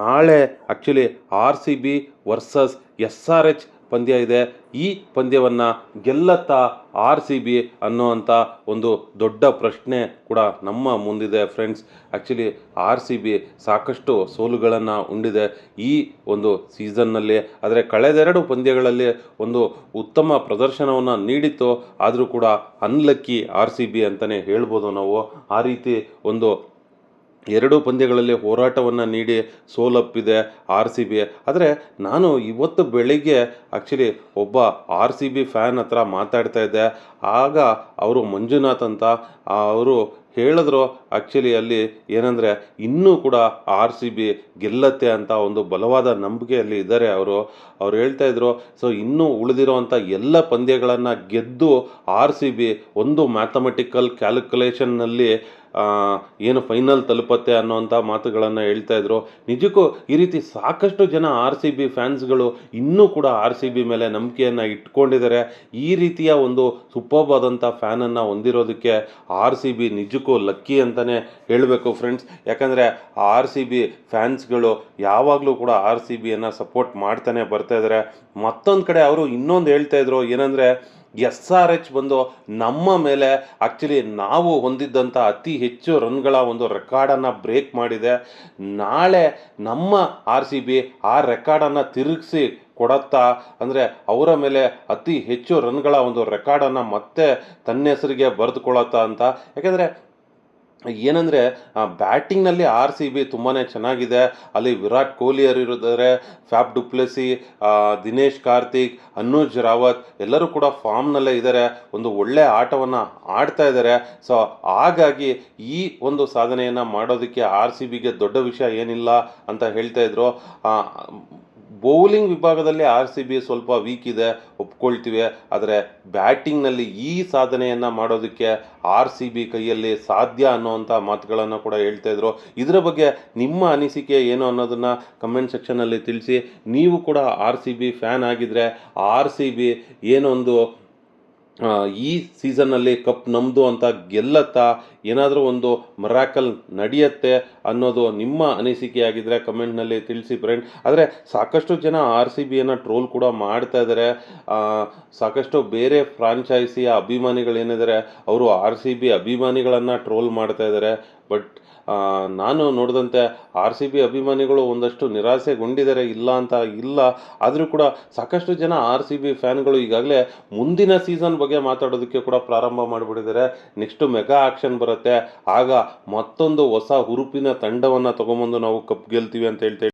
ನಾಳೆ actually R C B versus S R H ಪಂದ್ಯ ಇದೆ. ಈ ಪಂದ್ಯವನ್ನು ಗೆಲ್ಲತ್ತಾ ಆರ್ ಸಿ ಬಿ ಅನ್ನೋವಂಥ ಒಂದು ದೊಡ್ಡ ಪ್ರಶ್ನೆ ಕೂಡ ನಮ್ಮ ಮುಂದಿದೆ friends. Actually R C B ಸಾಕಷ್ಟು ಸೋಲುಗಳನ್ನು ಉಂಡಿದೆ ಈ ಒಂದು ಸೀಸನ್ನಲ್ಲಿ. ಆದರೆ ಕಳೆದೆರಡು ಪಂದ್ಯಗಳಲ್ಲಿ ಒಂದು ಉತ್ತಮ ಪ್ರದರ್ಶನವನ್ನು ನೀಡಿತ್ತು. ಆದರೂ ಕೂಡ ಅನ್ಲಕ್ಕಿ ಆರ್ ಸಿ ಬಿ ಅಂತಲೇ ಹೇಳ್ಬೋದು ನಾವು. ಆ ರೀತಿ ಒಂದು ಎರಡು ಪಂದ್ಯಗಳಲ್ಲಿ ಹೋರಾಟವನ್ನು ನೀಡಿ ಸೋಲಪ್ಪಿದೆ ಆರ್ ಸಿ ಬಿ. ಆದರೆ ನಾನು ಇವತ್ತು ಬೆಳಿಗ್ಗೆ ಆ್ಯಕ್ಚುಲಿ ಒಬ್ಬ ಆರ್ ಸಿ ಬಿ ಫ್ಯಾನ್ ಹತ್ರ ಮಾತಾಡ್ತಾ ಇದ್ದೆ. ಆಗ ಅವರು ಮಂಜುನಾಥ್ ಅಂತ ಅವರು ಹೇಳಿದ್ರು ಆ್ಯಕ್ಚುಲಿ ಅಲ್ಲಿ ಏನಂದರೆ ಇನ್ನೂ ಕೂಡ ಆರ್ ಸಿ ಬಿ ಗೆಲ್ಲತ್ತೆ ಅಂತ ಒಂದು ಬಲವಾದ ನಂಬಿಕೆಯಲ್ಲಿ ಇದ್ದಾರೆ ಅವ್ರು ಹೇಳ್ತಾ ಇದ್ರು. ಸೊ ಇನ್ನೂ ಉಳಿದಿರೋವಂಥ ಎಲ್ಲ ಪಂದ್ಯಗಳನ್ನು ಗೆದ್ದು ಆರ್ ಸಿ ಬಿ ಒಂದು ಮ್ಯಾಥಮೆಟಿಕಲ್ ಕ್ಯಾಲ್ಕುಲೇಷನ್ನಲ್ಲಿ ಏನು ಫೈನಲ್ ತಲುಪತ್ತೆ ಅನ್ನೋವಂಥ ಮಾತುಗಳನ್ನು ಹೇಳ್ತಾ ಇದ್ರು. ನಿಜಕ್ಕೂ ಈ ರೀತಿ ಸಾಕಷ್ಟು ಜನ ಆರ್ ಸಿ ಬಿ ಫ್ಯಾನ್ಸ್ಗಳು ಇನ್ನೂ ಕೂಡ ಆರ್ ಸಿ ಬಿ ಮೇಲೆ ನಂಬಿಕೆಯನ್ನು ಇಟ್ಕೊಂಡಿದ್ದಾರೆ. ಈ ರೀತಿಯ ಒಂದು ಸೂಪರ್ಬ್ ಆದಂಥ ಫ್ಯಾನನ್ನು ಹೊಂದಿರೋದಕ್ಕೆ ಆರ್ ಸಿ ಬಿ ನಿಜಕ್ಕೂ ಲಕ್ಕಿ ಅಂತಲೇ ಹೇಳಬೇಕು ಫ್ರೆಂಡ್ಸ್. ಯಾಕಂದರೆ ಆರ್ ಸಿ ಬಿ ಫ್ಯಾನ್ಸ್ಗಳು ಯಾವಾಗಲೂ ಕೂಡ ಆರ್ ಸಿ ಬಿಯನ್ನು ಸಪೋರ್ಟ್ ಮಾಡ್ತಾನೆ ಬರ್ತಾ ಇದ್ದಾರೆ. ಮತ್ತೊಂದು ಕಡೆ ಅವರು ಇನ್ನೊಂದು ಹೇಳ್ತಾ ಇದ್ರು ಏನಂದರೆ ಎಸ್ ಆರ್ ಎಚ್ ಬಂದು ನಮ್ಮ ಮೇಲೆ ಆ್ಯಕ್ಚುಲಿ ನಾವು ಹೊಂದಿದ್ದಂಥ ಅತಿ ಹೆಚ್ಚು ರನ್ಗಳ ಒಂದು ರೆಕಾರ್ಡನ್ನು ಬ್ರೇಕ್ ಮಾಡಿದೆ. ನಾಳೆ ನಮ್ಮ ಆರ್ ಸಿ ಬಿ ಆ ರೆಕಾರ್ಡನ್ನು ತಿರುಗಿಸಿ ಕೊಡತ್ತಾ, ಅಂದರೆ ಅವರ ಮೇಲೆ ಅತಿ ಹೆಚ್ಚು ರನ್ಗಳ ಒಂದು ರೆಕಾರ್ಡನ್ನು ಮತ್ತೆ ತನ್ನ ಹೆಸರಿಗೆ ಬರೆದುಕೊಳತ್ತಾ ಅಂತ. ಯಾಕೆಂದರೆ ಏನಂದರೆ ಬ್ಯಾಟಿಂಗ್ನಲ್ಲಿ ಆರ್ ಸಿ ಬಿ ತುಂಬಾ ಚೆನ್ನಾಗಿದೆ. ಅಲ್ಲಿ ವಿರಾಟ್ ಕೊಹ್ಲಿ ಅವರು ಇದ್ದಾರೆ, ಫ್ಯಾಫ್ ಡು ಪ್ಲೆಸಿ, ದಿನೇಶ್ ಕಾರ್ತಿಕ್, ಅನುಜ್ ರಾವತ್ ಎಲ್ಲರೂ ಕೂಡ ಫಾರ್ಮ್ನಲ್ಲೇ ಇದ್ದಾರೆ. ಒಂದು ಒಳ್ಳೆಯ ಆಟವನ್ನು ಆಡ್ತಾ ಇದ್ದಾರೆ. ಸೊ ಹಾಗಾಗಿ ಈ ಒಂದು ಸಾಧನೆಯನ್ನು ಮಾಡೋದಕ್ಕೆ ಆರ್ ಸಿ ಬಿಗೆ ದೊಡ್ಡ ವಿಷಯ ಏನಿಲ್ಲ ಅಂತ ಹೇಳ್ತಾ ಇದ್ರು. ಬೌಲಿಂಗ್ ವಿಭಾಗದಲ್ಲಿ ಆರ್ ಸಿ ಬಿ ಸ್ವಲ್ಪ ವೀಕ್ ಇದೆ, ಒಪ್ಕೊಳ್ತೀವಿ. ಆದರೆ ಬ್ಯಾಟಿಂಗ್ನಲ್ಲಿ ಈ ಸಾಧನೆಯನ್ನು ಮಾಡೋದಕ್ಕೆ ಆರ್ ಸಿ ಬಿ ಕೈಯಲ್ಲಿ ಸಾಧ್ಯ ಅನ್ನೋವಂಥ ಮಾತುಗಳನ್ನು ಕೂಡ ಹೇಳ್ತಾ ಇದ್ರು. ಇದರ ಬಗ್ಗೆ ನಿಮ್ಮ ಅನಿಸಿಕೆ ಏನು ಅನ್ನೋದನ್ನು ಕಮೆಂಟ್ ಸೆಕ್ಷನಲ್ಲಿ ತಿಳಿಸಿ. ನೀವು ಕೂಡ ಆರ್ ಸಿ ಬಿ ಫ್ಯಾನ್ ಆಗಿದ್ದರೆ ಆರ್ ಸಿ ಬಿ ಏನೊಂದು ಈ ಸೀಸನ್ನಲ್ಲಿ ಕಪ್ ನಮ್ಮದು ಅಂತ ಗೆಲ್ಲತ್ತಾ, ಏನಾದರೂ ಒಂದು ಮಿರಾಕಲ್ ನಡೆಯುತ್ತೆ ಅನ್ನೋದು ನಿಮ್ಮ ಅನಿಸಿಕೆಯಾಗಿದ್ದರೆ ಕಮೆಂಟ್ನಲ್ಲಿ ತಿಳಿಸಿ ಫ್ರೆಂಡ್. ಆದರೆ ಸಾಕಷ್ಟು ಜನ ಆರ್ ಸಿ ಬಿಯನ್ನು ಟ್ರೋಲ್ ಕೂಡ ಮಾಡ್ತಾ ಇದ್ದಾರೆ. ಸಾಕಷ್ಟು ಬೇರೆ ಫ್ರಾಂಚೈಸಿಯ ಅಭಿಮಾನಿಗಳೇನಿದ್ದಾರೆ ಅವರು ಆರ್ ಸಿ ಬಿ ಅಭಿಮಾನಿಗಳನ್ನು ಟ್ರೋಲ್ ಮಾಡ್ತಾ ಇದ್ದಾರೆ. ಬಟ್ ನಾನು ನೋಡಿದಂತೆ ಆರ್ ಸಿ ಬಿ ಅಭಿಮಾನಿಗಳು ಒಂದಷ್ಟು ನಿರಾಸೆಗೊಂಡಿದ್ದಾರೆ, ಇಲ್ಲ ಅಂತ ಇಲ್ಲ. ಆದರೂ ಕೂಡ ಸಾಕಷ್ಟು ಜನ ಆರ್ ಸಿ ಬಿ ಫ್ಯಾನ್ಗಳು ಈಗಾಗಲೇ ಮುಂದಿನ ಸೀಸನ್ ಬಗ್ಗೆ ಮಾತಾಡೋದಕ್ಕೆ ಕೂಡ ಪ್ರಾರಂಭ ಮಾಡಿಬಿಟ್ಟಿದ್ದಾರೆ. ನೆಕ್ಸ್ಟು ಮೆಗಾ ಆಕ್ಷನ್ ಬರುತ್ತೆ, ಆಗ ಮತ್ತೊಂದು ಹೊಸ ಹುರುಪಿನ ತಂಡವನ್ನು ತೊಗೊಂಬಂದು ನಾವು ಕಪ್ ಗೆಲ್ತೀವಿ ಅಂತ ಹೇಳ್ತೇವೆ.